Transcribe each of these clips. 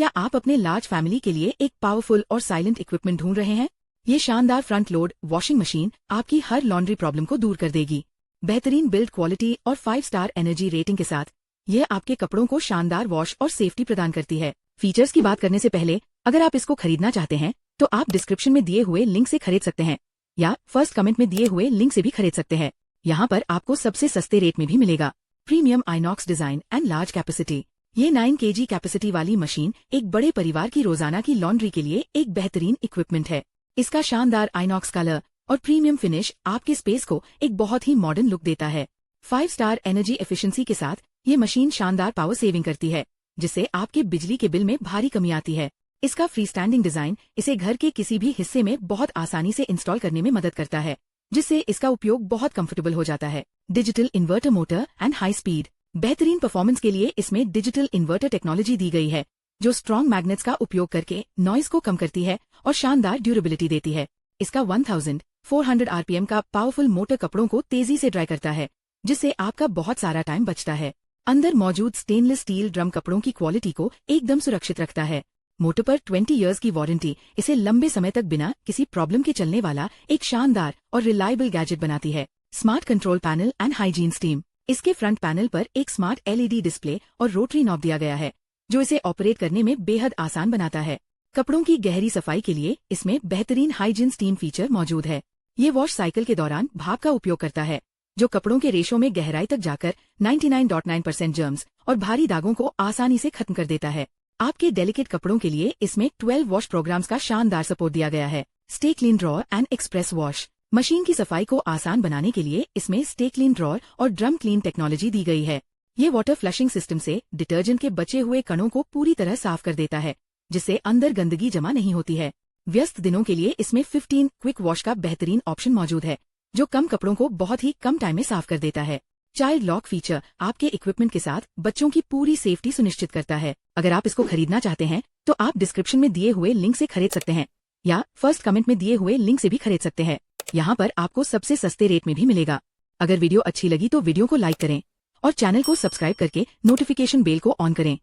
क्या आप अपने लार्ज फैमिली के लिए एक पावरफुल और साइलेंट इक्विपमेंट ढूंढ रहे हैं? ये शानदार फ्रंट लोड वॉशिंग मशीन आपकी हर लॉन्ड्री प्रॉब्लम को दूर कर देगी। बेहतरीन बिल्ड क्वालिटी और 5 स्टार एनर्जी रेटिंग के साथ यह आपके कपड़ों को शानदार वॉश और सेफ्टी प्रदान करती है। फीचर्स की बात करने से पहले अगर आप इसको खरीदना चाहते हैं तो आप डिस्क्रिप्शन में दिए हुए लिंक से खरीद सकते हैं या फर्स्ट कमेंट में दिए हुए लिंक से भी खरीद सकते हैं। यहाँ पर आपको सबसे सस्ते रेट में भी मिलेगा। Premium INOX design and large capacity. ये 9 kg कैपेसिटी वाली मशीन एक बड़े परिवार की रोजाना की लॉन्ड्री के लिए एक बेहतरीन इक्विपमेंट है। इसका शानदार आइनॉक्स कलर और प्रीमियम फिनिश आपके स्पेस को एक बहुत ही मॉडर्न लुक देता है। 5 स्टार एनर्जी एफिशिएंसी के साथ ये मशीन शानदार पावर सेविंग करती है, जिससे आपके बिजली के बिल में भारी कमी आती है। इसका फ्री स्टैंडिंग डिजाइन इसे घर के किसी भी हिस्से में बहुत आसानी से इंस्टॉल करने में मदद करता है, जिससे इसका उपयोग बहुत कंफर्टेबल हो जाता है। Digital inverter motor and high speed. बेहतरीन परफॉर्मेंस के लिए इसमें डिजिटल इन्वर्टर टेक्नोलॉजी दी गई है, जो स्ट्रॉन्ग मैग्नेट्स का उपयोग करके नॉइज को कम करती है और शानदार ड्यूरेबिलिटी देती है। इसका 1400 आरपीएम का पावरफुल मोटर कपड़ों को तेजी से ड्राई करता है, जिससे आपका बहुत सारा टाइम बचता है। अंदर मौजूद स्टेनलेस स्टील ड्रम कपड़ों की क्वालिटी को एकदम सुरक्षित रखता है। मोटर पर 20 इयर्स की वारंटी इसे लंबे समय तक बिना किसी प्रॉब्लम के चलने वाला एक शानदार और रिलायबल गैजेट बनाती है। Smart control panel and hygiene steam. इसके फ्रंट पैनल पर एक स्मार्ट एलईडी डिस्प्ले और रोटरी नॉब दिया गया है, जो इसे ऑपरेट करने में बेहद आसान बनाता है। कपड़ों की गहरी सफाई के लिए इसमें बेहतरीन हाइजीन स्टीम फीचर मौजूद है। ये वॉश साइकिल के दौरान भाप का उपयोग करता है, जो कपड़ों के रेशों में गहराई तक जाकर 99.9% जर्म्स और भारी दागों को आसानी से खत्म कर देता है। आपके डेलिकेट कपड़ों के लिए इसमें 12 वॉश प्रोग्राम्स का शानदार सपोर्ट दिया गया है। Stay clean drawer and express wash. Machine की सफाई को आसान बनाने के लिए इसमें स्टे क्लीन ड्रॉर और ड्रम क्लीन टेक्नोलॉजी दी गई है। ये वाटर फ्लशिंग सिस्टम से डिटर्जेंट के बचे हुए कणों को पूरी तरह साफ कर देता है, जिससे अंदर गंदगी जमा नहीं होती है। व्यस्त दिनों के लिए इसमें 15 क्विक वॉश का बेहतरीन ऑप्शन मौजूद है, जो कम कपड़ों को बहुत ही कम टाइम में साफ कर देता है। चाइल्ड लॉक फीचर आपके इक्विपमेंट के साथ बच्चों की पूरी सेफ्टी सुनिश्चित करता है। अगर आप इसको खरीदना चाहते हैं तो आप डिस्क्रिप्शन में दिए हुए लिंक से खरीद सकते हैं या फर्स्ट कमेंट में दिए हुए लिंक से भी खरीद सकते हैं। यहाँ पर आपको सबसे सस्ते रेट में भी मिलेगा। अगर वीडियो अच्छी लगी तो वीडियो को लाइक करें और चैनल को सब्सक्राइब करके नोटिफिकेशन बेल को ऑन करें।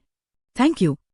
Thank you.